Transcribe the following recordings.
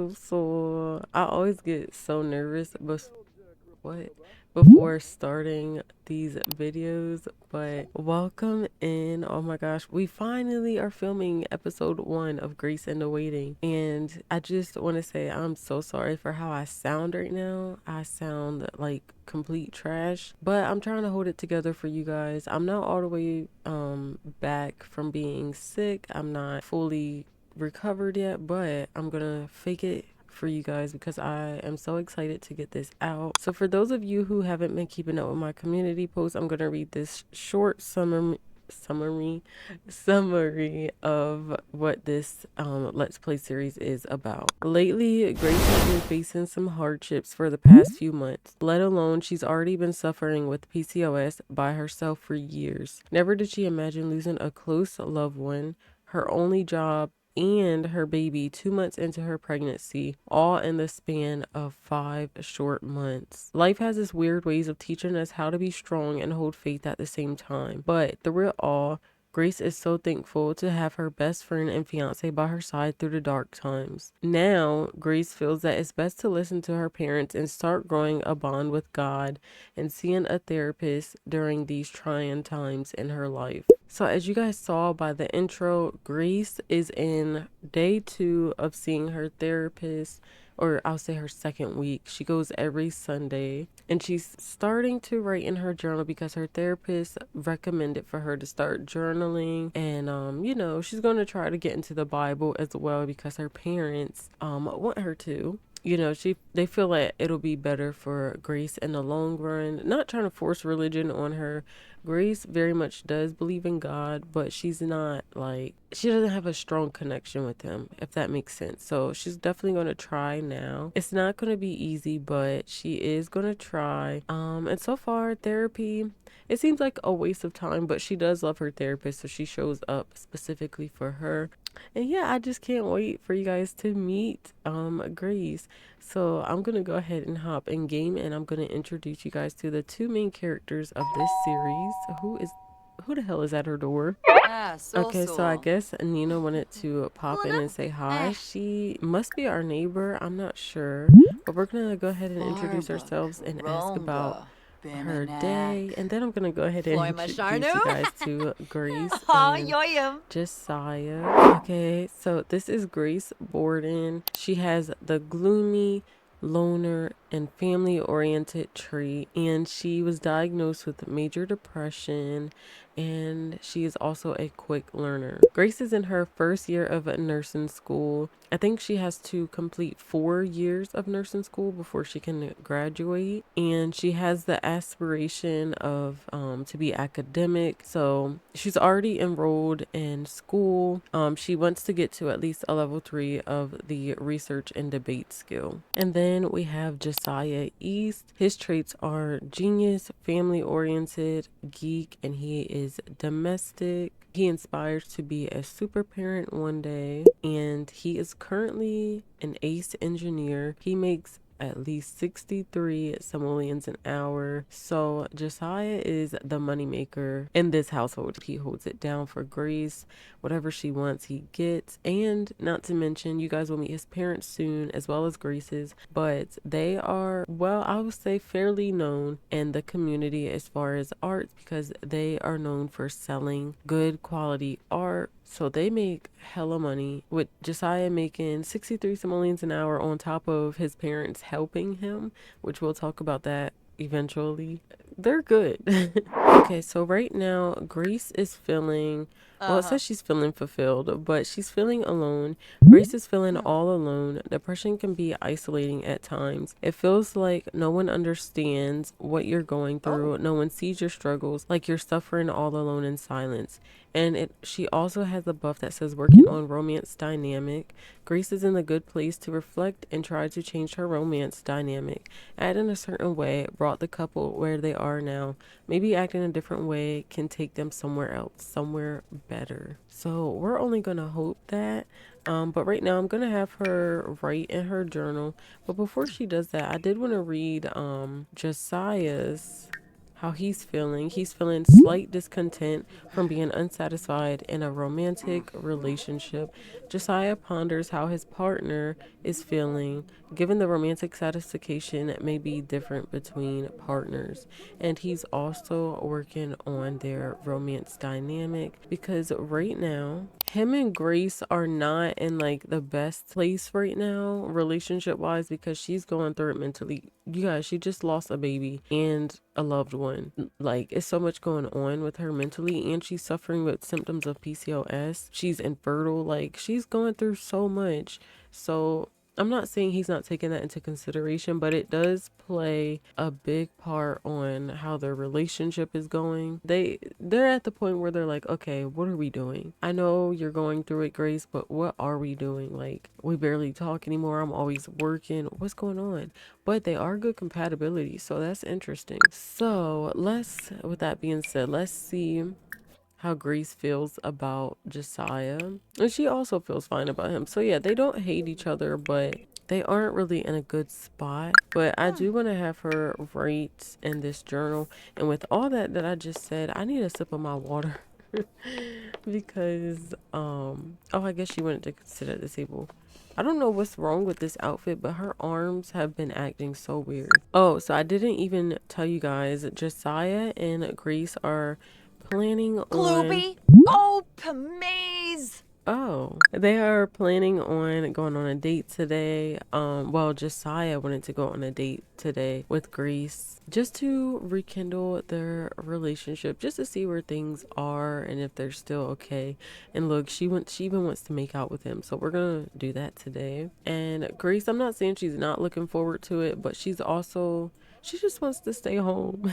So I always get so nervous what before starting these videos, but welcome in. Oh my gosh, we finally are filming episode 1 of Grace in the Waiting, and I just want to say I'm so sorry for how I sound right now. I sound like complete trash, but I'm trying to hold it together for you guys. I'm not all the way back from being sick. I'm not fully recovered yet, but I'm gonna fake it for you guys because I am so excited to get this out. So for those of you who haven't been keeping up with my community posts, I'm gonna read this short summary of what this Let's Play series is about. Lately, Grace has been facing some hardships for the past few months, let alone she's already been suffering with PCOS by herself for years. Never did she imagine losing a close loved one, her only job, and her baby 2 months into her pregnancy, all in the span of 5 short months. Life has its weird ways of teaching us how to be strong and hold faith at the same time. But through it all, Grace is so thankful to have her best friend and fiance by her side through the dark times. Now, Grace feels that it's best to listen to her parents and start growing a bond with God and seeing a therapist during these trying times in her life. So as you guys saw by the intro, Grace is in day 2 of seeing her therapist, or I'll say her second week. She goes every Sunday, and she's starting to write in her journal because her therapist recommended for her to start journaling. And she's going to try to get into the Bible as well because her parents want her to. They feel like it'll be better for Grace in the long run. Not trying to force religion on her. Grace very much does believe in God, but she's not she doesn't have a strong connection with him, if that makes sense. So she's definitely going to try now. It's not going to be easy, but she is going to try. And so far, therapy, it seems like a waste of time, but she does love her therapist, so she shows up specifically for her. And yeah, I just can't wait for you guys to meet Grace. So I'm gonna go ahead and hop in game, and I'm gonna introduce you guys to the 2 main characters of this series. Who the hell is at her door? Okay, so I guess Nina wanted to pop in and say hi. She must be our neighbor. I'm not sure, but we're gonna go ahead and introduce ourselves and ask about her day, and then I'm gonna go ahead and introduce you guys to Grace and Jesiah. Okay, so this is Grace Borden. She has the gloomy loner and family-oriented trait, and she was diagnosed with major depression, and she is also a quick learner. Grace is in her first year of nursing school. I think she has to complete 4 years of nursing school before she can graduate, and she has the aspiration of to be academic. So she's already enrolled in school. She wants to get to at least a level 3 of the research and debate skill. And then we have Jesiah East. His traits are genius, family oriented, geek, and he is domestic. He inspires to be a super parent one day, and he is currently an ace engineer. He makes at least 63 simoleons an hour. So Jesiah is the moneymaker in this household. He holds it down for Grace. Whatever she wants, he gets. And not to mention, you guys will meet his parents soon, as well as Grace's. But they are, well, I would say fairly known in the community as far as arts, because they are known for selling good quality art. So they make hella money, with Jesiah making 63 simoleons an hour on top of his parents helping him, which we'll talk about that eventually. They're good. Okay, so right now Grace is feeling, well, it says she's feeling fulfilled, but she's feeling alone. Grace is feeling all alone. Depression can be isolating at times. It feels like no one understands what you're going through. No one sees your struggles, like you're suffering all alone in silence. And she also has a buff that says working on romance dynamic. Grace is in a good place to reflect and try to change her romance dynamic. Act in a certain way brought the couple where they are now. Maybe act in a different way can take them somewhere else, somewhere better. So we're only going to hope that. But right now I'm going to have her write in her journal. But before she does that, I did want to read Jesiah's, how he's feeling. He's feeling slight discontent from being unsatisfied in a romantic relationship. Jesiah ponders how his partner is feeling, given the romantic satisfaction may be different between partners. And he's also working on their romance dynamic, because right now him and Grace are not in like the best place right now relationship wise, because she's going through it mentally. You guys, she just lost a baby and a loved one. Like, it's so much going on with her mentally, and she's suffering with symptoms of PCOS. She's infertile. Like, she's going through so much. So I'm not saying he's not taking that into consideration, but it does play a big part on how their relationship is going. They're at the point where they're like, okay, what are we doing? I know you're going through it, Grace, but what are we doing? Like, we barely talk anymore. I'm always working. What's going on? But they are good compatibility, so that's interesting. So with that being said, let's see how Grace feels about Jesiah. And she also feels fine about him. So yeah, they don't hate each other, but they aren't really in a good spot. But I do want to have her write in this journal. And with all that I just said, I need a sip of my water. Because oh, I guess she wanted to sit at the table. I don't know what's wrong with this outfit, but her arms have been acting so weird. Oh, so I didn't even tell you guys, Jesiah and Grace are planning on Glooby, oh, please. Oh, they are planning on going on a date today. Well, Jesiah wanted to go on a date today with Grace, just to rekindle their relationship, just to see where things are and if they're still okay. And look, she even wants to make out with him, so we're gonna do that today. And Grace, I'm not saying she's not looking forward to it, but she just wants to stay home.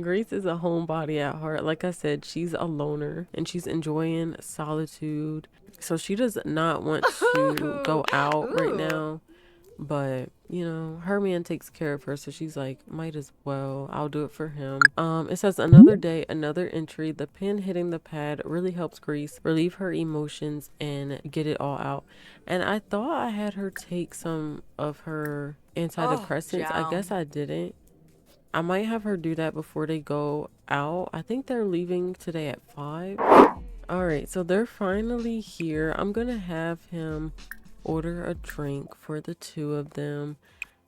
Grace is a homebody at heart. Like I said, she's a loner and she's enjoying solitude. So she does not want to go out right now. But, you know, her man takes care of her. So she's like, might as well. I'll do it for him. It says another day, another entry. The pen hitting the pad really helps Grace relieve her emotions and get it all out. And I thought I had her take some of her antidepressants. I guess I didn't. I might have her do that before they go out. I think they're leaving today at 5. All right, so they're finally here. I'm going to have him order a drink for the two of them.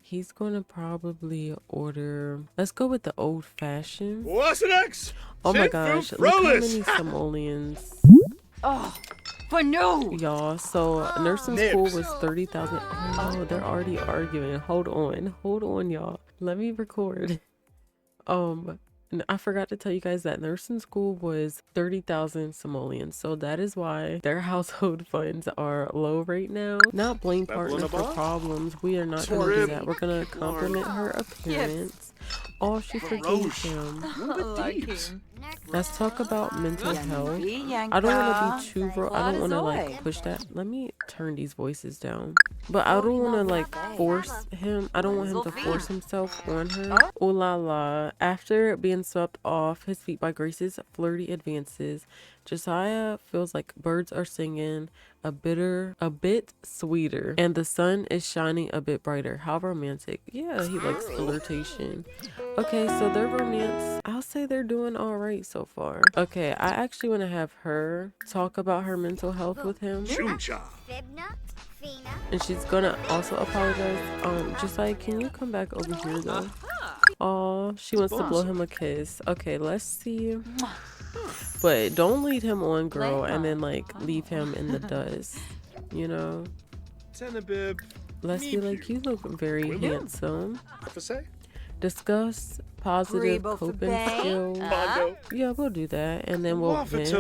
He's going to probably order, let's go with the old fashioned. What's next? Oh my gosh, look how many simoleons. Oh, Panu! Y'all, so nursing school was 30,000. Oh no, they're already arguing. Hold on, y'all. Let me record. I forgot to tell you guys that nursing school was 30,000 simoleons. So that is why their household funds are low right now. Not blame partner for problems. We are not gonna do that. We're gonna compliment her appearance. Oh, she forgave him. Let's talk about mental health. I don't want to be too I don't want to like push that. Let me turn these voices down. But I don't want to like force him. I don't want him to force himself on her. Ooh la la. After being swept off his feet by Grace's flirty advances, Jesiah feels like birds are singing a bit sweeter, and the sun is shining a bit brighter. How romantic. Yeah, he likes flirtation. Okay, so their romance, I'll say they're doing all right so far. Okay, I actually want to have her talk about her mental health with him. And she's gonna also apologize. Jesiah, can you come back over here though? Oh, she wants to blow him a kiss. Okay, let's see. But don't lead him on, girl, and then like leave him in the dust, you know? Let's be like, you look very handsome. Discuss positive coping skills. Yeah, we'll do that, and then we'll vent.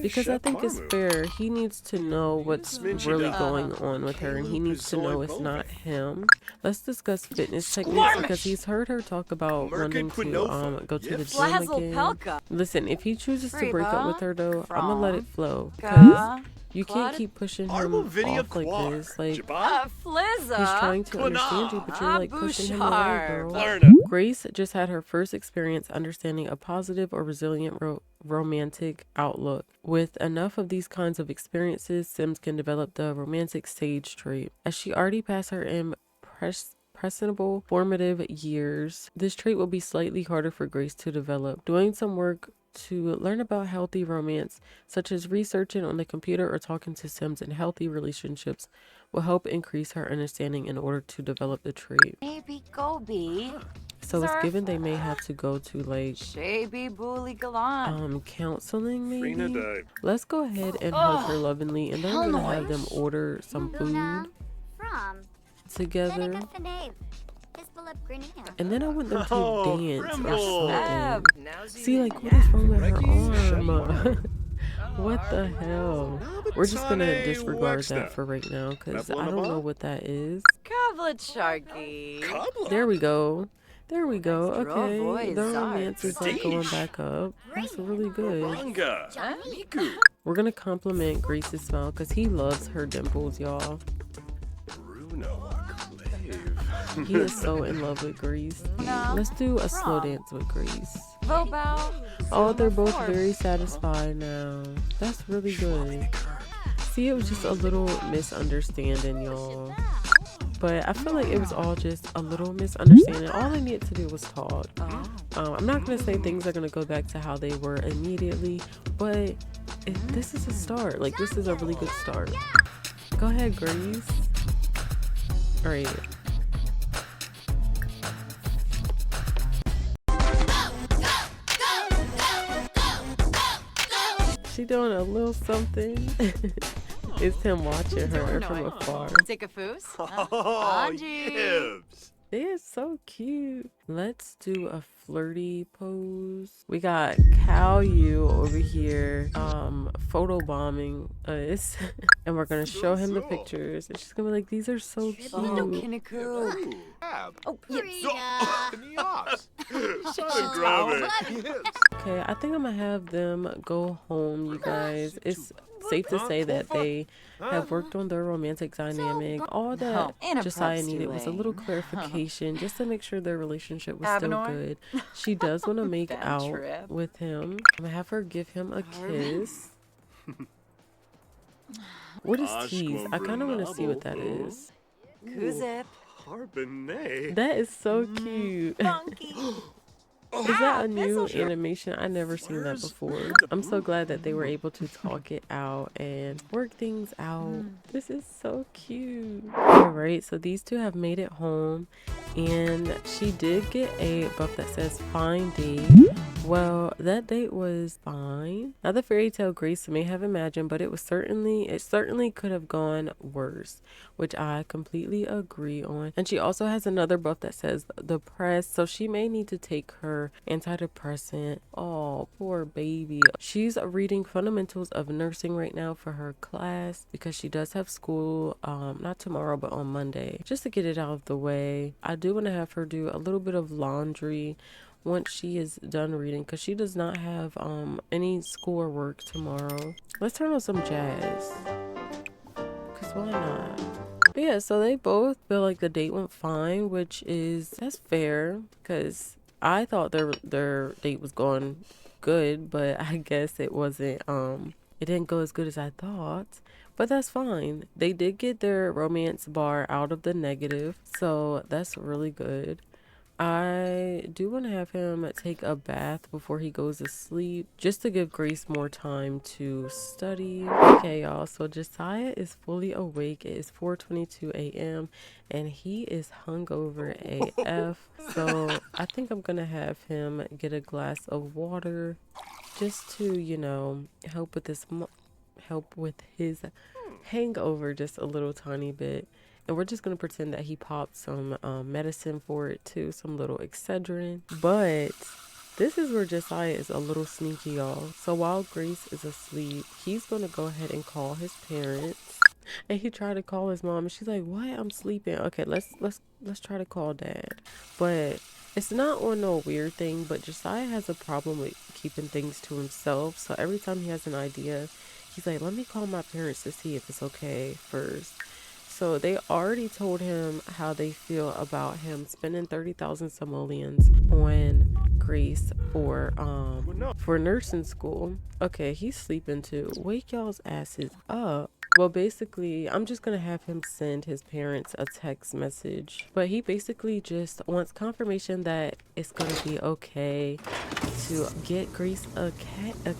Because I think it's fair. He needs to know what's really going on with her, and he needs to know it's not him. Let's discuss fitness techniques because he's heard her talk about wanting to go to the gym again. Listen, if he chooses to break up with her though, I'm gonna let it flow because you can't keep pushing him off like this. Like, he's trying to understand you, but you're like pushing him away, girl. Grace just had her first experience understanding a positive or resilient romantic outlook. With enough of these kinds of experiences, Sims can develop the romantic sage trait. As she already passed her impressionable formative years, this trait will be slightly harder for Grace to develop. Doing some work to learn about healthy romance, such as researching on the computer or talking to Sims in healthy relationships, will help increase her understanding in order to develop the trait. So it's given they may have to go to like counseling maybe. Let's go ahead and hug her lovingly, and then we're gonna have them order some food together. And then I want them to dance or something. See, like, what is wrong with her arm? What the hell? We're just gonna disregard that for right now because I don't know what that is. There we go. There we go. Okay, the romance is like going back up. That's really good. We're gonna compliment Grace's smile because he loves her dimples, y'all. He is so in love with Grace. Let's do a slow dance with Grace. Oh, they're both very satisfied now. That's really good. See, it was just a little misunderstanding, y'all. But I feel like it was all just a little misunderstanding. All they needed to do was talk. I'm not going to say things are going to go back to how they were immediately, but this is a start. Like, this is a really good start. Go ahead, Grace. All right. She doing a little something. It's him watching her from afar. Oh, yes. They are so cute. Let's do a flirty pose. We got Caillou over here photobombing us. And we're gonna show him the pictures. And she's gonna be like, these are so cute. Okay, I think I'm gonna have them go home, you guys. It's safe to say that they have worked on their romantic dynamic. All that Jesiah needed was a little clarification just to make sure their relationship was still good. She does want to make out with him. I'm gonna have her give him a kiss. What is tease? I kind of want to see what that is. That is so cute. Is that a new animation? I never seen that before. I'm so glad that they were able to talk it out and work things out. This is so cute. Alright, so these two have made it home, and she did get a buff that says Fine Day, Well, that date was fine. Not the fairy tale Grace may have imagined, but it certainly could have gone worse, which I completely agree on. And she also has another buff that says depressed, so she may need to take her antidepressant. Oh, poor baby. She's reading fundamentals of nursing right now for her class because she does have school, not tomorrow, but on Monday. Just to get it out of the way, I do want to have her do a little bit of laundry once she is done reading because she does not have any school or work tomorrow. Let's turn on some jazz because why not? But yeah, so they both feel like the date went fine, that's fair because I thought their date was going good, but I guess it wasn't it didn't go as good as I thought. But that's fine. They did get their romance bar out of the negative, so that's really good. I do want to have him take a bath before he goes to sleep, just to give Grace more time to study. Okay, y'all, so Jesiah is fully awake. It is 4:22 a.m. and he is hungover AF. So I think I'm gonna have him get a glass of water just to, help with his hangover just a little tiny bit. And we're just going to pretend that he popped some medicine for it too, some little 𝓿𝓮𝓻𝓲𝓷. But this is where Jesiah is a little sneaky, y'all. So while Grace is asleep, he's going to go ahead and call his parents. And he tried to call his mom and she's like, "What? I'm sleeping." Okay, let's try to call dad. But it's not on no weird thing, but Jesiah has a problem with keeping things to himself. So every time he has an idea, he's like, "Let me call my parents to see if it's okay first." So they already told him how they feel about him spending 30,000 simoleons on Grace for nursing school. Okay, he's sleeping too. Wake y'all's asses up. Well, basically, I'm just gonna have him send his parents a text message. But he basically just wants confirmation that it's gonna be okay to get Grace a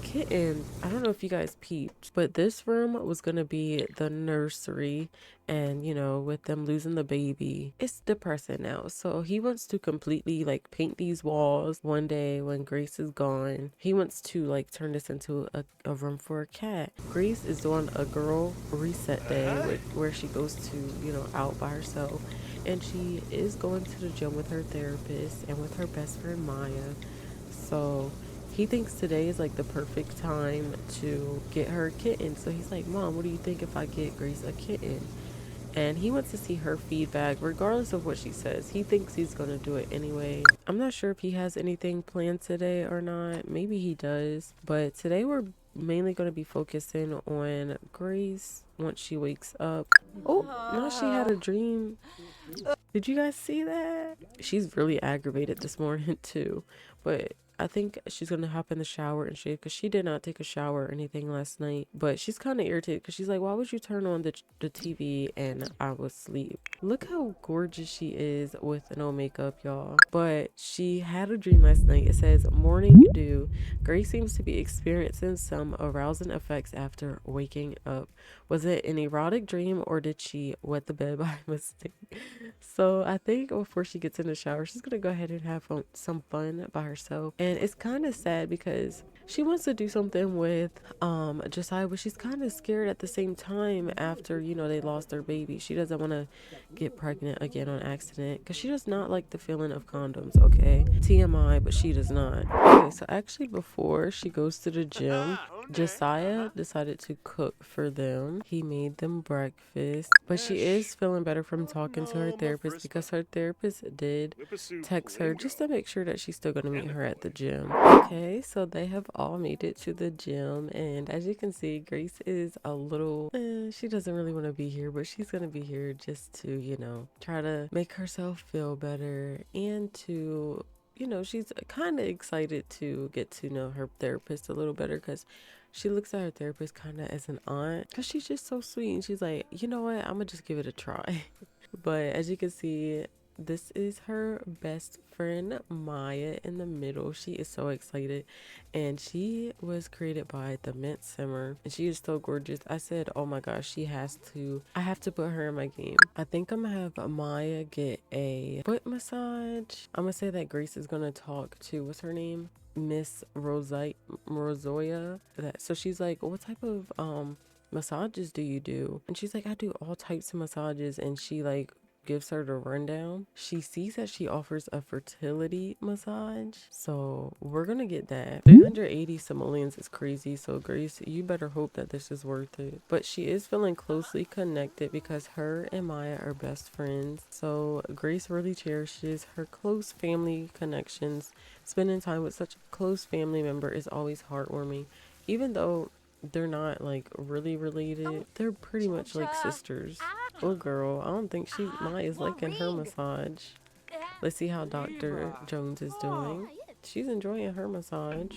kitten. I don't know if you guys peeped, but this room was gonna be the nursery, and with them losing the baby, it's depressing now. So he wants to completely like paint these walls one day when Grace is gone. He wants to like turn this into a room for a cat. Grace is doing a girl reset day where she goes to out by herself, and she is going to the gym with her therapist and with her best friend Maya. So he thinks today is like the perfect time to get her a kitten. So he's like, "Mom, what do you think if I get Grace a kitten?" And he wants to see her feedback regardless of what she says. He thinks he's going to do it anyway. I'm not sure if he has anything planned today or not. Maybe he does. But today we're mainly going to be focusing on Grace once she wakes up. Oh, now she had a dream. Did you guys see that? She's really aggravated this morning too. But I think she's gonna hop in the shower and shave because she did not take a shower or anything last night. But she's kind of irritated because she's like, "Why would you turn on the TV and I was asleep?" Look how gorgeous she is with no makeup, y'all. But she had a dream last night. It says, "Morning dew. Grace seems to be experiencing some arousing effects after waking up. Was it an erotic dream or did she wet the bed by mistake?" So I think before she gets in the shower, she's gonna go ahead and have some fun by herself. And it's kind of sad because she wants to do something with Jesiah, but she's kind of scared at the same time after they lost their baby. She doesn't want to get pregnant again on accident because she does not like the feeling of condoms. Okay, TMI, but she does not. Okay, so actually before she goes to the gym, Jesiah decided to cook for them. He made them breakfast, but she is feeling better from talking to her therapist because her therapist did text her just to make sure that she's still going to meet her at the gym. Okay, so they have all made it to the gym, and as you can see, Grace is a little, she doesn't really want to be here, but she's going to be here just to, try to make herself feel better and to she's kind of excited to get to know her therapist a little better because she looks at her therapist kind of as an aunt because she's just so sweet. And she's like, "You know what? I'm going to just give it a try." But as you can see, this is her best friend Maya in the middle. She is so excited, and she was created by the Mint Simmer, and she is so gorgeous. I said, oh my gosh, I have to put her in my game. I think I'm gonna have Maya get a foot massage. I'm gonna say that Grace is gonna talk to, what's her name, Miss Rozoya. So she's like, what type of massages do you do? And she's like, I do all types of massages. And she like gives her the rundown. She sees that she offers a fertility massage, so we're gonna get that. 380 simoleons is crazy, so Grace, you better hope that this is worth it. But she is feeling closely connected because her and Maya are best friends, so Grace really cherishes her close family connections. Spending time with such a close family member is always heartwarming, even though they're not like really related. They're pretty much like sisters. Oh girl, I don't think Maya's liking her massage. Let's see how Dr. Jones is doing. She's enjoying her massage.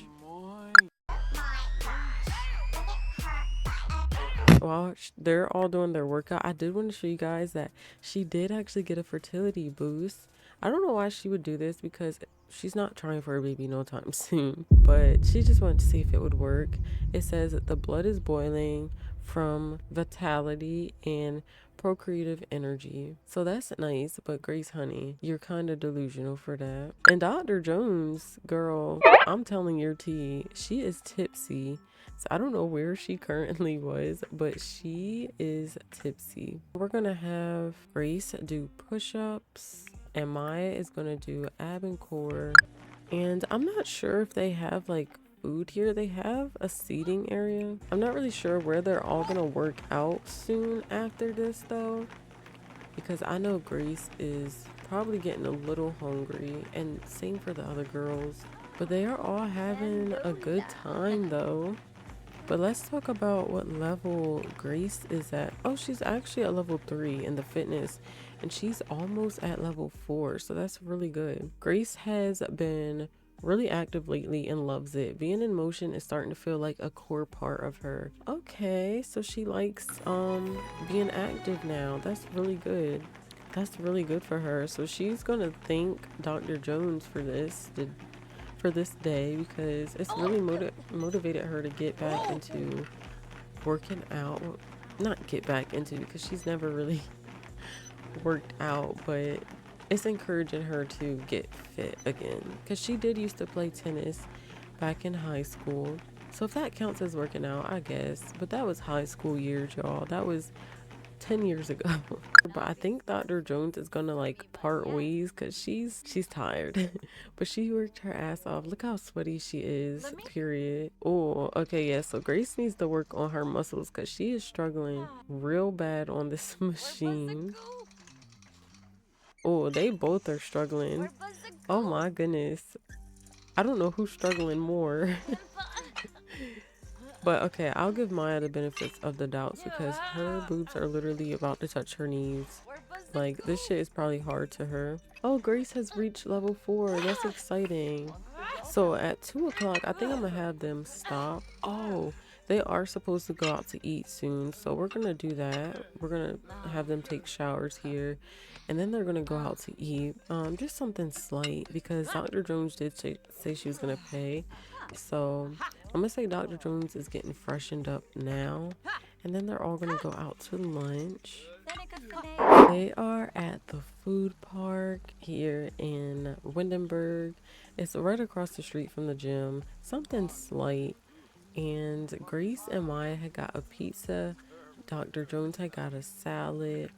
While they're all doing their workout, I did want to show you guys that she did actually get a fertility boost. I don't know why she would do this because she's not trying for a baby no time soon, but she just wanted to see if it would work. It says that the blood is boiling from vitality and procreative energy. So that's nice, but Grace, honey, you're kind of delusional for that. And Dr. Jones, girl, I'm telling your tea, she is tipsy. So I don't know where she currently was, but she is tipsy. We're gonna have Grace do push-ups, and Maya is gonna do ab and core. And I'm not sure if they have like food here. They have a seating area. I'm not really sure where they're all gonna work out soon after this though, because I know Grace is probably getting a little hungry, and same for the other girls. But they are all having a good time though. But let's talk about what level Grace is at. Oh, she's actually at level 3 in the fitness, and she's almost at level 4, so that's really good. Grace has been really active lately and loves it. Being in motion is starting to feel like a core part of her. Okay, so she likes being active now. That's really good. That's really good for her. So she's gonna thank Dr. Jones for this day, because it's really motivated her to get back into working out. Well, not get back into, because she's never really worked out, but it's encouraging her to get fit again, because she did used to play tennis back in high school. So if that counts as working out, I guess. But that was high school years, y'all. That was 10 years ago. But I think Dr. Jones is gonna like part ways, because she's tired. But she worked her ass off. Look how sweaty she is, period. Oh, okay, yeah, so Grace needs to work on her muscles, because she is struggling real bad on this machine. Oh, they both are struggling. Oh my goodness, I don't know who's struggling more. But okay, I'll give Maya the benefits of the doubts, because her boobs are literally about to touch her knees. Like, this shit is probably hard to her. Oh, Grace has reached level 4. That's exciting. So at 2 o'clock, I think I'm gonna have them stop. Oh, they are supposed to go out to eat soon, so we're gonna do that. We're gonna have them take showers here, and then they're gonna go out to eat. Just something slight, because Dr. Jones did say she was gonna pay. So I'm gonna say Dr. Jones is getting freshened up now, and then they're all gonna go out to lunch. They are at the food park here in Windenburg. It's right across the street from the gym. Something slight. And Grace and Maya had got a pizza. Dr. Jones had got a salad.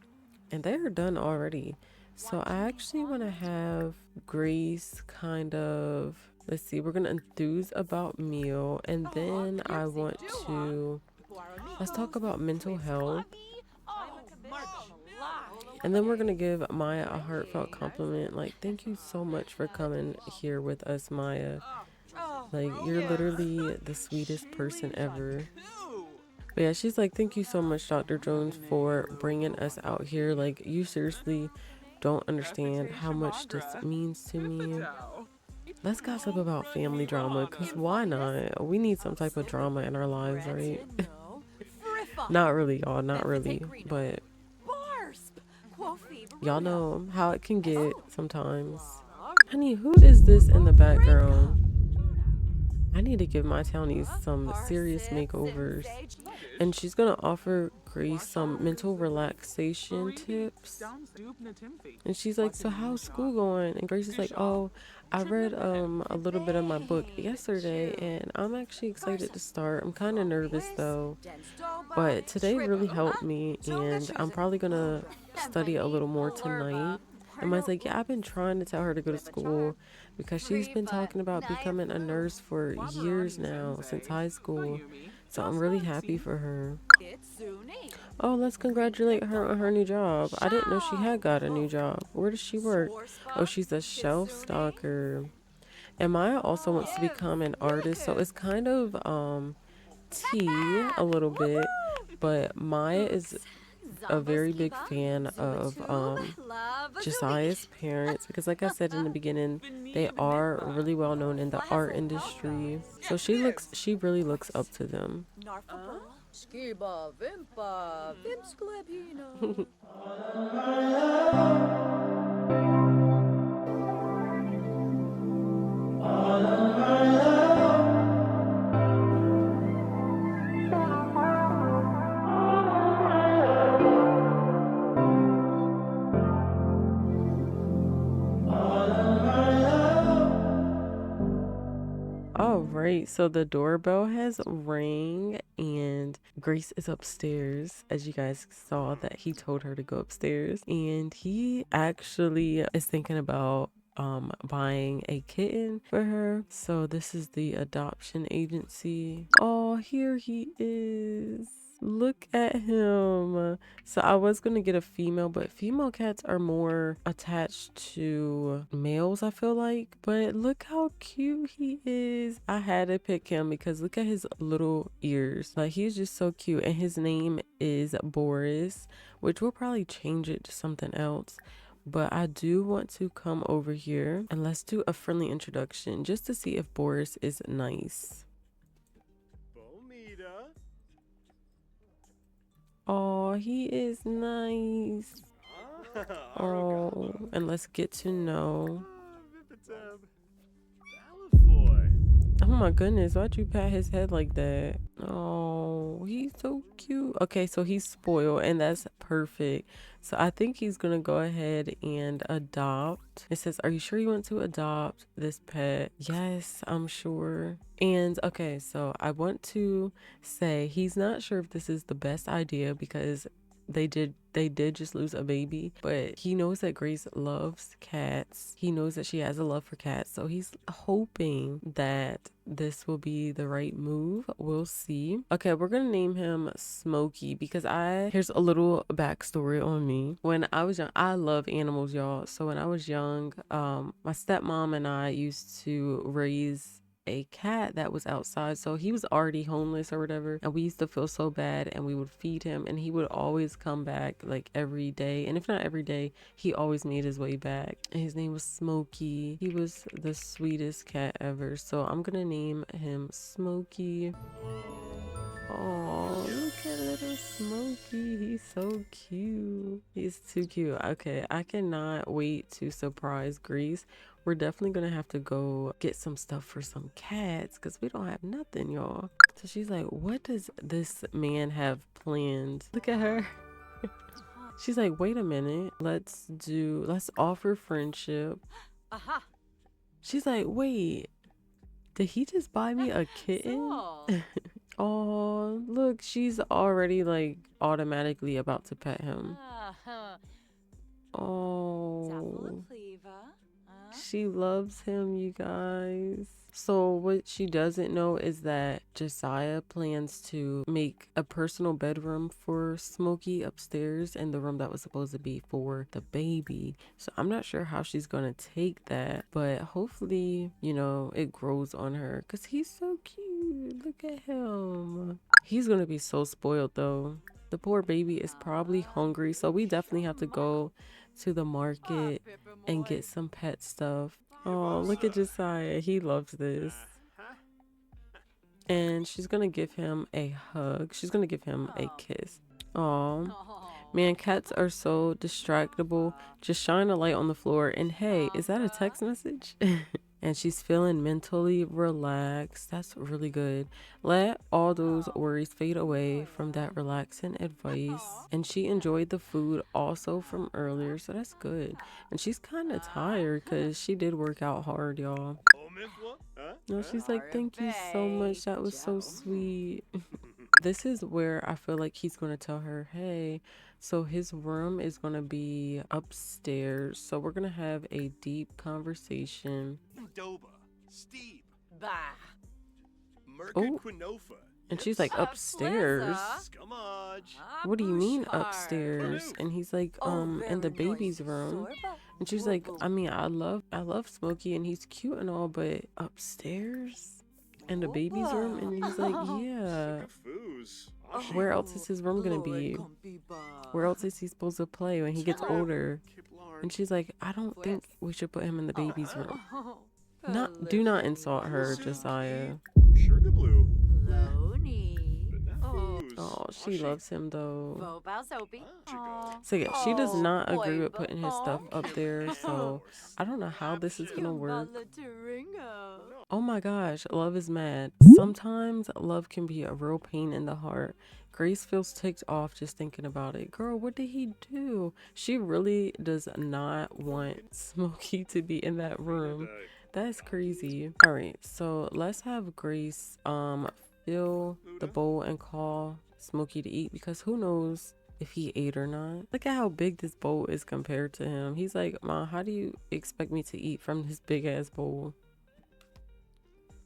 And they are done already. So I actually want to have Grace kind of, let's see, we're going to enthuse about meal. And then I want to, let's talk about mental health. And then we're going to give Maya a heartfelt compliment. Like, thank you so much for coming here with us, Maya. Like, you're literally the sweetest person ever. But yeah, she's like, thank you so much, Dr. Jones, for bringing us out here. Like, you seriously don't understand how much this means to me. Let's gossip about family drama, because why not? We need some type of drama in our lives, right? Not really, y'all, not really, but Y'all know how it can get sometimes. Honey, who is this in the background? I need to give my townies some serious makeovers. And she's gonna offer Grace some mental relaxation tips. And she's like, so how's school going? And Grace is like, oh, I read a little bit of my book yesterday and I'm actually excited to start. I'm kind of nervous though, but today really helped me and I'm probably gonna study a little more tonight. And Mai's like, yeah, I've been trying to tell her to go to school because she's been talking about becoming a nurse for years now, since high school. So I'm really happy for her. Oh, let's congratulate her on her new job. I didn't know she had got a new job. Where does she work? Oh, she's a shelf stalker. And Maya also wants to become an artist, so it's kind of tea a little bit, but Maya is a very big fan of Jesiah's parents because, like I said in the beginning, they are really well known in the art industry. So she really looks up to them. All right, so the doorbell has rang and Grace is upstairs. As you guys saw that he told her to go upstairs, and he actually is thinking about buying a kitten for her. So this is the adoption agency. Oh, here he is. Look at him. So I was gonna get a female, but female cats are more attached to males, I feel like. But look how cute he is. I had to pick him because look at his little ears. Like, he's just so cute. And his name is Boris, which we'll probably change it to something else. But I do want to come over here and let's do a friendly introduction just to see if Boris is nice. Oh, he is nice. Oh, and let's get to know. Oh my goodness, why'd you pat his head like that? Oh, he's so cute. Okay, so he's spoiled and that's perfect. So I think he's gonna go ahead and adopt. It says, are you sure you want to adopt this pet? Yes, I'm sure. And okay, so I want to say he's not sure if this is the best idea because they did just lose a baby, but he knows that Grace loves cats. He knows that she has a love for cats, so he's hoping that this will be the right move. We'll see. Okay, we're gonna name him Smokey because here's a little backstory on me. When I was young, I love animals, y'all. So when I was young, my stepmom and I used to raise a cat that was outside, so he was already homeless or whatever, and we used to feel so bad, and we would feed him and he would always come back like every day, and if not every day, he always made his way back. And his name was Smokey. He was the sweetest cat ever, so I'm gonna name him Smokey. Oh, look at little Smokey. He's so cute. He's too cute. Okay, I cannot wait to surprise Grace. We're definitely gonna have to go get some stuff for some cats because we don't have nothing, y'all. So she's like, what does this man have planned? Look at her. She's like, wait a minute. Let's offer friendship. She's like, wait, did he just buy me a kitten? Oh, look, she's already like automatically about to pet him. Oh, she loves him, you guys. So what she doesn't know is that Jesiah plans to make a personal bedroom for Smokey upstairs in the room that was supposed to be for the baby. So I'm not sure how she's gonna take that, but hopefully, you know, it grows on her because he's so cute. Look at him. He's gonna be so spoiled though. The poor baby is probably hungry, so we definitely have to go to the market and get some pet stuff. Oh, look at Jesiah. He loves this. And she's gonna give him a hug. She's gonna give him a kiss. Oh, Man, cats are so distractible. Just shine a light on the floor and hey, is that a text message? And she's feeling mentally relaxed. That's really good. Let all those worries fade away from that relaxing advice. And she enjoyed the food also from earlier, so that's good. And she's kind of tired because she did work out hard, y'all. No, she's like, thank you so much. That was so sweet. This is where I feel like he's going to tell her, hey, so his room is going to be upstairs. So we're going to have a deep conversation. Oh, and she's like, upstairs? What do you mean upstairs? And he's like, in the baby's room. And she's like, I mean, I love Smokey and he's cute and all, but upstairs? In the baby's room? And he's like, yeah. Where else is his room gonna be? Where else is he supposed to play when he gets older? And she's like, I don't think we should put him in the baby's room. Do not insult her, Jesiah. Oh, she loves him though. So yeah, she does not agree with putting his stuff up there, so I don't know how this is gonna work. Oh my gosh, love is mad. Sometimes love can be a real pain in the heart. Grace feels ticked off just thinking about it. Girl, what did he do? She really does not want Smokey to be in that room. That's crazy. All right, so let's have Grace fill the bowl and call Smokey to eat, because who knows if he ate or not. Look at how big this bowl is compared to him. He's like, Ma, how do you expect me to eat from this big ass bowl?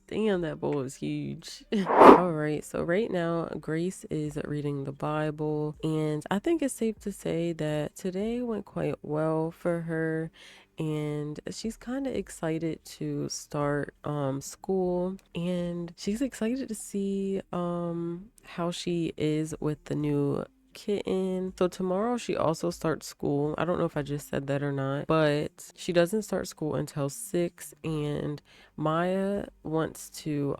Damn, that bowl is huge. All right, so right now Grace is reading the Bible, and I think it's safe to say that today went quite well for her, and she's kind of excited to start school, and she's excited to see how she is with the new kitten. So tomorrow she also starts school. I don't know if I just said that or not, but she doesn't start school until 6, and Maya wants to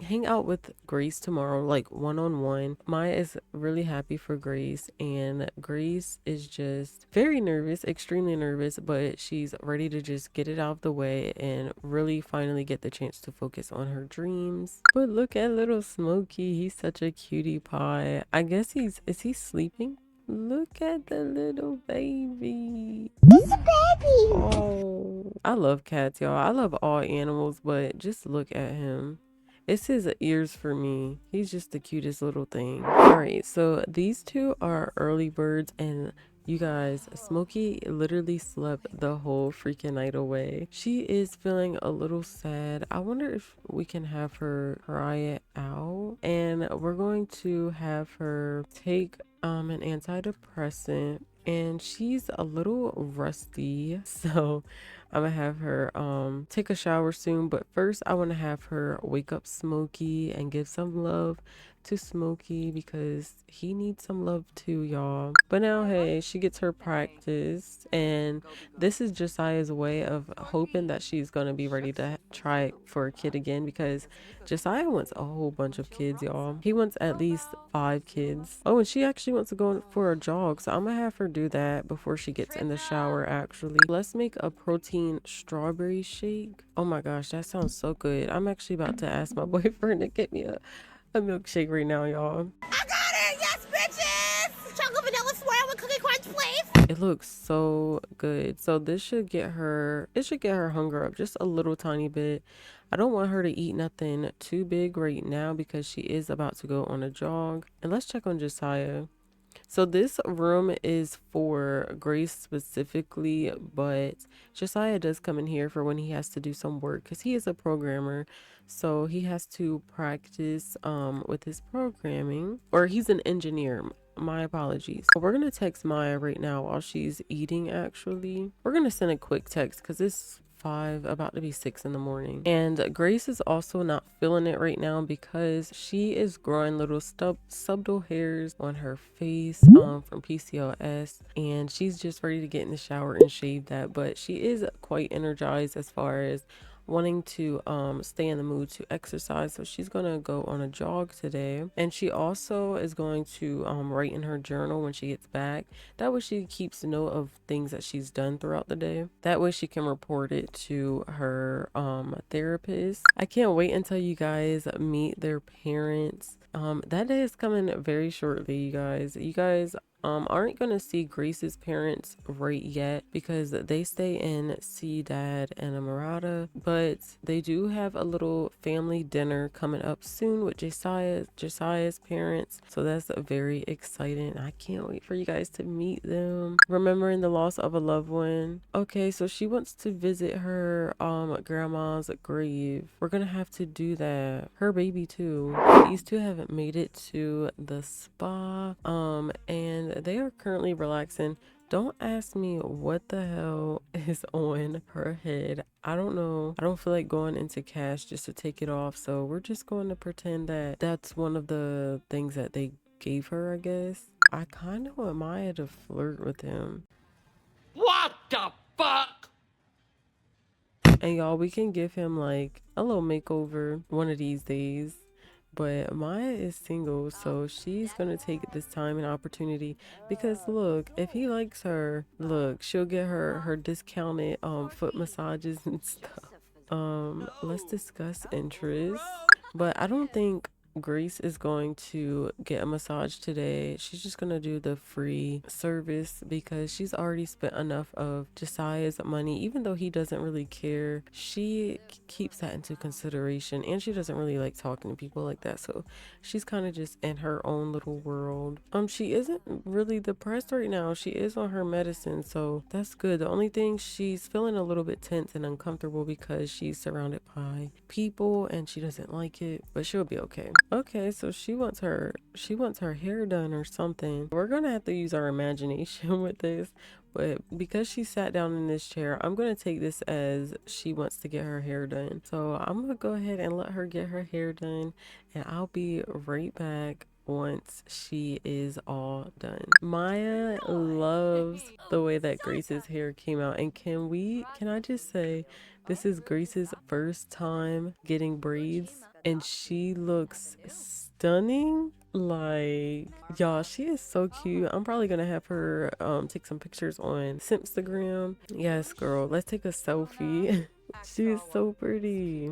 hang out with Grace tomorrow, like one-on-one. Maya is really happy for Grace, and Grace is just very nervous, extremely nervous, but she's ready to just get it out of the way and really finally get the chance to focus on her dreams. But look at little Smokey. He's such a cutie pie. I guess is he sleeping? Look at the little baby. It's a baby. Oh, I love cats, y'all. I love all animals, but just look at him. It's his ears for me. He's just the cutest little thing. All right, so these two are early birds, and you guys, Smokey literally slept the whole freaking night away. She is feeling a little sad. I wonder if we can have her cry it out, and we're going to have her take an antidepressant, and she's a little rusty, so I'm gonna have her take a shower soon. But first I want to have her wake up Smokey and give some love to Smokey, because he needs some love too, y'all. But now, hey, she gets her practice, and this is Jesiah's way of hoping that she's gonna be ready to try for a kid again, because Jesiah wants a whole bunch of kids, y'all. He wants at least 5 kids. Oh, and she actually wants to go for a jog, so I'm gonna have her do that before she gets in the shower. Actually, let's make a protein strawberry shake. Oh my gosh, that sounds so good. I'm actually about to ask my boyfriend to get me a milkshake right now, y'all. I got it! Yes, bitches! Chocolate vanilla swirl with cookie crunch, please! It looks so good. So this should get her, hunger up just a little tiny bit. I don't want her to eat nothing too big right now because she is about to go on a jog. And let's check on Jesiah. So this room is for Grace specifically, but Jesiah does come in here for when he has to do some work, because he is a programmer. So he has to practice with his programming, or he's an engineer. My apologies. We're gonna text Maya right now while she's eating. Actually, we're gonna send a quick text because it's 5, about to be 6 in the morning, and Grace is also not feeling it right now because she is growing little subtle hairs on her face from PCOS, and she's just ready to get in the shower and shave that. But she is quite energized as far as wanting to stay in the mood to exercise, so she's gonna go on a jog today. And she also is going to write in her journal when she gets back. That way she keeps note of things that she's done throughout the day. That way she can report it to her therapist. I can't wait until you guys meet their parents. That day is coming very shortly, you guys. You guys aren't gonna see Grace's parents right yet because they stay in 𝓿𝓮𝓼𝓬𝓻𝓼, but they do have a little family dinner coming up soon with Jesiah's parents, so that's very exciting. I can't wait for you guys to meet them. Remembering the loss of a loved one. Okay, so she wants to visit her grandma's grave. We're gonna have to do that. Her baby too. These two haven't made it to the spa and they are currently relaxing. Don't ask me what the hell is on her head. I don't know. I don't feel like going into cash just to take it off, so we're just going to pretend that that's one of the things that they gave her, I guess. I kind of want Maya to flirt with him. What the fuck? And y'all, we can give him like a little makeover one of these days. But Maya is single, so she's gonna take this time and opportunity because look, if he likes her, look, she'll get her discounted foot massages and stuff. Let's discuss interests. But I don't think Grace is going to get a massage today. She's just gonna do the free service because she's already spent enough of Jesiah's money. Even though he doesn't really care, she keeps that into consideration, and she doesn't really like talking to people like that, so she's kind of just in her own little world. She isn't really depressed right now. She is on her medicine, so that's good. The only thing, she's feeling a little bit tense and uncomfortable because she's surrounded by people and she doesn't like it, but she'll be okay. Okay, so she wants her hair done or something. We're gonna have to use our imagination with this, but because she sat down in this chair, I'm gonna take this as she wants to get her hair done. So I'm gonna go ahead and let her get her hair done, and I'll be right back once she is all done. Maya loves the way that Grace's hair came out, and can I just say, this is Grace's first time getting braids, and she looks stunning. Like, y'all, she is so cute. I'm probably gonna have her take some pictures on Simpstagram. Yes, girl, let's take a selfie. She is so pretty.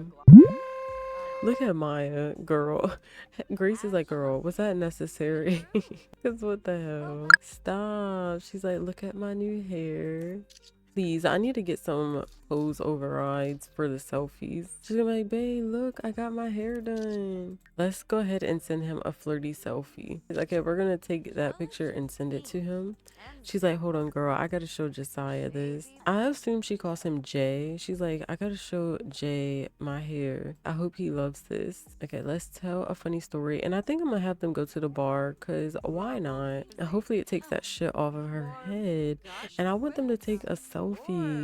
Look at Maya, girl. Grace is like, girl, was that necessary? Because what the hell? Stop. She's like, look at my new hair. Please, I need to get some pose overrides for the selfies. She's gonna be like, babe, look, I got my hair done. Let's go ahead and send him a flirty selfie. Okay, we're gonna take that picture and send it to him. She's like, hold on, girl, I gotta show Jesiah this. I assume she calls him Jay. She's like, I gotta show Jay my hair. I hope he loves this. Okay, let's tell a funny story. And I think I'm gonna have them go to the bar, because why not? And hopefully it takes that shit off of her head. And I want them to take a selfie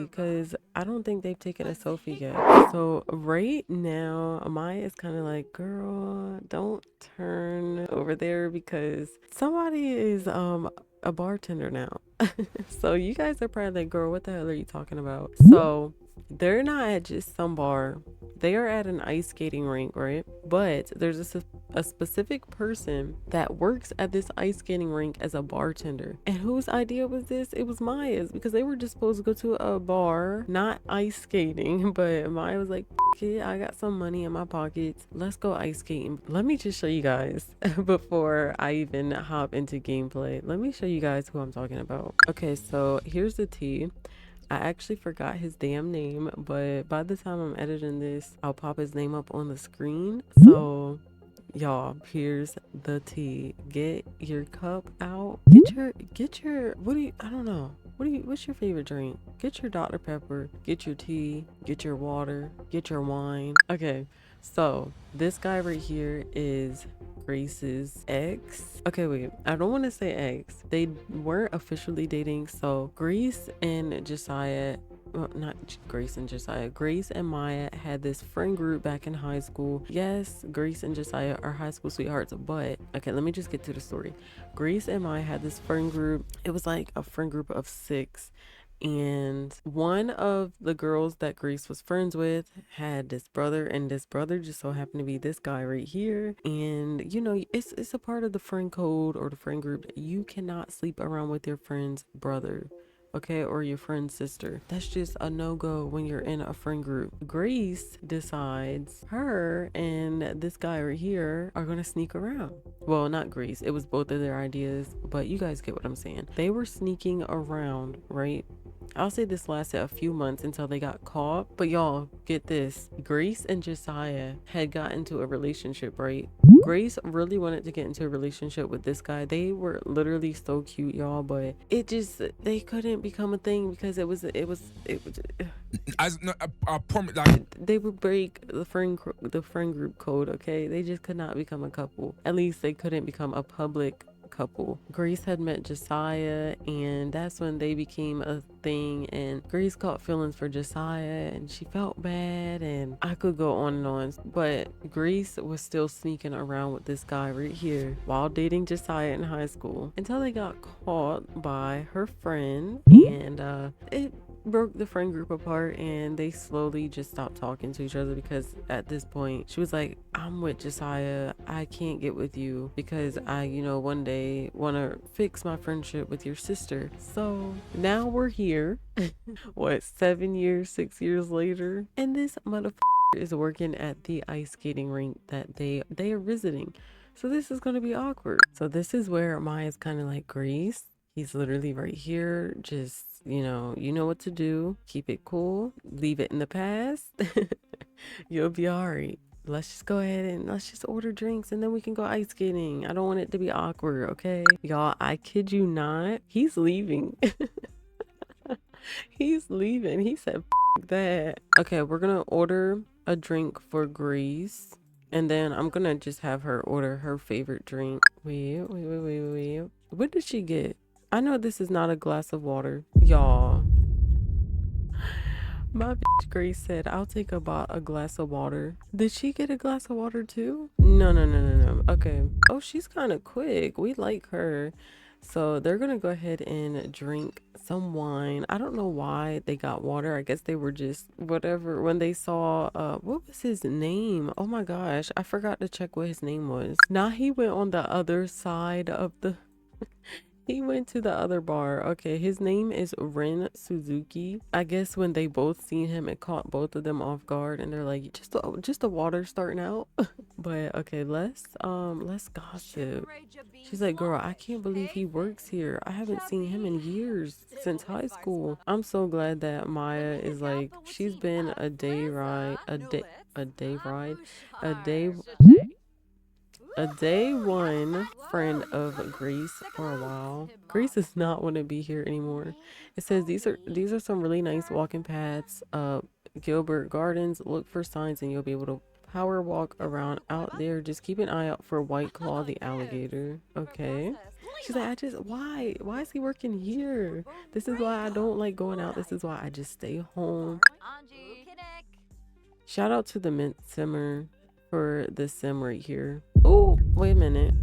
because I don't think they've taken a selfie yet. So right now, Maya is kind of like, girl, don't turn over there because somebody is a bartender now. So you guys are probably like, girl, what the hell are you talking about? So they're not at just some bar. They are at an ice skating rink, right? But there's a specific person that works at this ice skating rink as a bartender. And whose idea was this? It was Maya's, because they were just supposed to go to a bar, not ice skating. But Maya was like, it, I got some money in my pockets. Let's go ice skating. Let me just show you guys before I even hop into gameplay. Let me show you guys who I'm talking about. Okay, so here's the tea. I actually forgot his damn name, but by the time I'm editing this, I'll pop his name up on the screen. So y'all, here's the tea. Get your cup out. Get your I don't know. What's your favorite drink? Get your Dr. Pepper, get your tea, get your water, get your wine. Okay, so this guy right here is Grace's ex. Okay, wait, I don't want to say ex. They weren't officially dating. So Grace and Jesiah, well, not Grace and Jesiah, Grace and Maya had this friend group back in high school. Yes, Grace and Jesiah are high school sweethearts, but okay, let me just get to the story. Grace and Maya had this friend group. It was like a friend group of 6, And one of the girls that Grace was friends with had this brother, and this brother just so happened to be this guy right here. And you know, it's a part of the friend code or the friend group that you cannot sleep around with your friend's brother, okay, or your friend's sister. That's just a no-go when you're in a friend group. Grace decides her and this guy right here are gonna sneak around. Well, not Grace, it was both of their ideas, but you guys get what I'm saying. They were sneaking around, right? I'll say this lasted a few months until they got caught. But y'all, get this. Grace and Jesiah had got into a relationship, right? Grace really wanted to get into a relationship with this guy. They were literally so cute, y'all, but it just, they couldn't become a thing because it was I promise, like, they would break the friend group code, okay? They just could not become a couple. At least they couldn't become a public couple. Grace had met Jesiah, and that's when they became a thing, and Grace caught feelings for Jesiah and she felt bad, and I could go on and on, but Grace was still sneaking around with this guy right here while dating Jesiah in high school until they got caught by her friend, and it broke the friend group apart, and they slowly just stopped talking to each other because at this point she was like, I'm with Jesiah, I can't get with you because I, you know, one day want to fix my friendship with your sister. So now we're here what, 6 years later, and this motherfucker is working at the ice skating rink that they are visiting. So this is going to be awkward. So this is where Maya's kind of like, Grace, he's literally right here, just, you know what to do. Keep it cool, leave it in the past. You'll be all right. Let's just go ahead and let's just order drinks and then we can go ice skating. I don't want it to be awkward, okay? Y'all, I kid you not, he's leaving. He's leaving. He said F that. Okay, we're gonna order a drink for Grace, and then I'm gonna just have her order her favorite drink. Wait. What did she get? I know this is not a glass of water, y'all. My bitch Grace said, I'll take a glass of water. Did she get a glass of water too? No. Okay. Oh, she's kind of quick. We like her. So they're gonna go ahead and drink some wine. I don't know why they got water. I guess they were just whatever when they saw what was his name? Oh my gosh, I forgot to check what his name was. Now he went on the other side of the he went to the other bar. Okay, his name is Ren Suzuki. I guess when they both seen him, it caught both of them off guard, and they're like, just the water starting out. But okay, let's gossip. She's like, girl, I can't believe he works here. I haven't seen him in years, since high school. I'm so glad that Maya is like, she's been a day one friend of Grace for a while. Grace does not want to be here anymore. It says these are some really nice walking paths. Gilbert Gardens. Look for signs and you'll be able to power walk around out there. Just keep an eye out for White Claw the alligator. Okay. She's like, why is he working here? This is why I don't like going out. This is why I just stay home. Shout out to the Mint Simmer for the sim right here. Oh, wait a minute.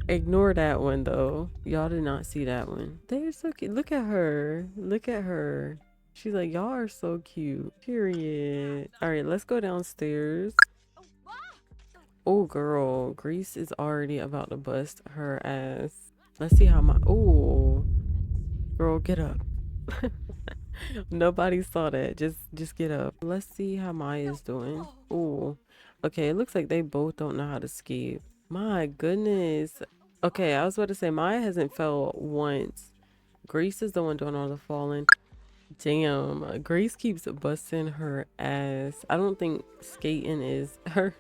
Ignore that one though. Y'all did not see that one. They're so cute. Look at her. Look at her. She's like, y'all are so cute. Period. All right, let's go downstairs. Oh, girl. Grace is already about to bust her ass. Let's see how my... Oh, girl, get up. Nobody saw that. Just get up. Let's see how Maya's doing. Oh, okay. It looks like they both don't know how to skate. My goodness. Okay, I was about to say Maya hasn't fell once. Grace is the one doing all the falling. Damn, Grace keeps busting her ass. I don't think skating is her.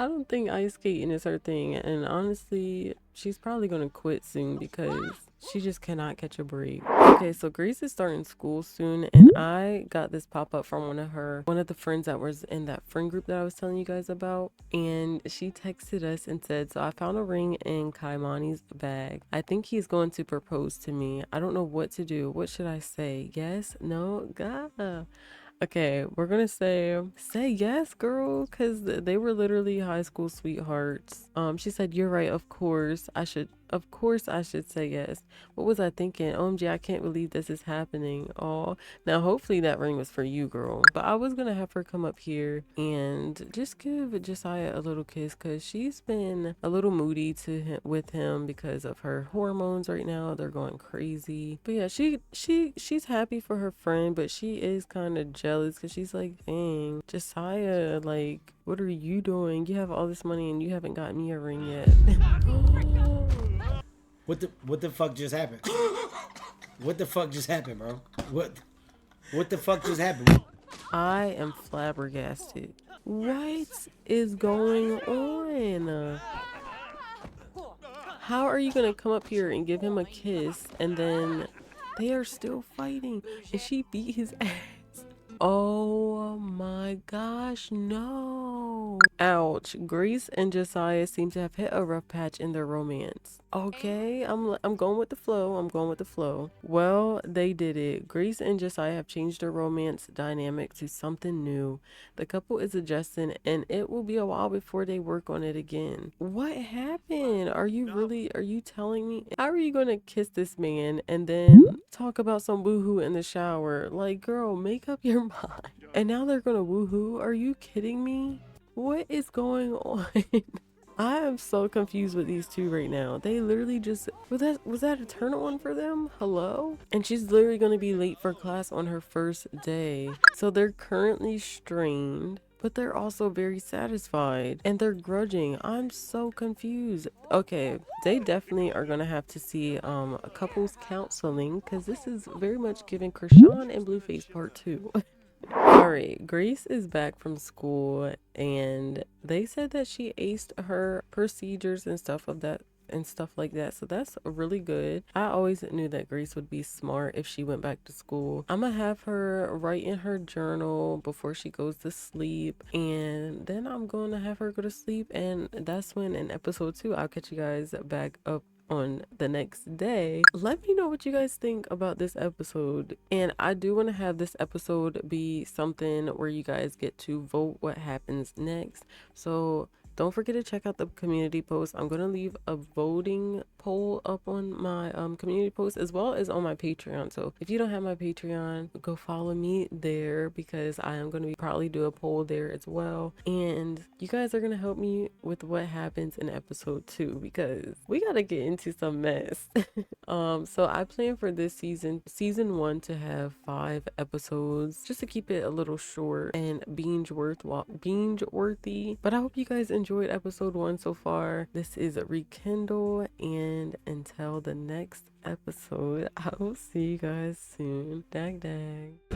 I don't think ice skating is her thing, and honestly, she's probably gonna quit soon because she just cannot catch a break. Okay, so Grace is starting school soon, and I got this pop-up from one of the friends that was in that friend group that I was telling you guys about, and she texted us and said, so I found a ring in Kaimani's bag. I think he's going to propose to me. I don't know what to do. What should I say? Yes? No? God. Okay, we're gonna say yes, girl, because they were literally high school sweethearts. She said, you're right, of course I should Of course I should say yes. What was I thinking? OMG, I can't believe this is happening. Oh, now hopefully that ring was for you, girl. But I was gonna have her come up here and just give Jesiah a little kiss because she's been a little moody with him because of her hormones right now. They're going crazy. But yeah, she's happy for her friend, but she is kind of jealous because she's like, dang, Jesiah, like, what are you doing? You have all this money and you haven't got me a ring yet. What the fuck just happened? What the fuck just happened, bro? What the fuck just happened? I am flabbergasted. What is going on? How are you gonna come up here and give him a kiss and then they are still fighting and she beat his ass? Oh my gosh, no. Ouch. Grace and Jesiah seem to have hit a rough patch in their romance. Okay, I'm going with the flow. I'm going with the flow. Well, they did it. Grace and Jesiah have changed their romance dynamic to something new. The couple is adjusting and it will be a while before they work on it again. What happened? Are you telling me? How are you gonna kiss this man and then talk about some woohoo in the shower? Like, girl, make up your mind. And now they're gonna woohoo? Are you kidding me? What is going on? I am so confused with these two right now. They literally just, was that a turn on for them? Hello? And she's literally going to be late for class on her first day. So they're currently strained, but they're also very satisfied and they're grudging. I'm so confused. Okay, they definitely are going to have to see a couples counseling because this is very much giving 𝓭𝓮 and Blueface part 2. Alright, Grace is back from school and they said that she aced her procedures and stuff like that. So that's really good. I always knew that Grace would be smart if she went back to school. I'm gonna have her write in her journal before she goes to sleep and then I'm going to have her go to sleep, and that's when in episode 2 I'll catch you guys back up on the next day. Let me know what you guys think about this episode, and I do want to have this episode be something where you guys get to vote what happens next. So don't forget to check out the community post. I'm going to leave a voting poll up on my community post as well as on my Patreon. So if you don't have my Patreon, go follow me there because I am going to probably do a poll there as well. And you guys are going to help me with what happens in episode 2 because we got to get into some mess. So I plan for this season 1 to have 5 episodes just to keep it a little short and binge worthy. But I hope you guys enjoyed episode 1 so far. This is Rekindle, and until the next episode, I will see you guys soon. Dag dag.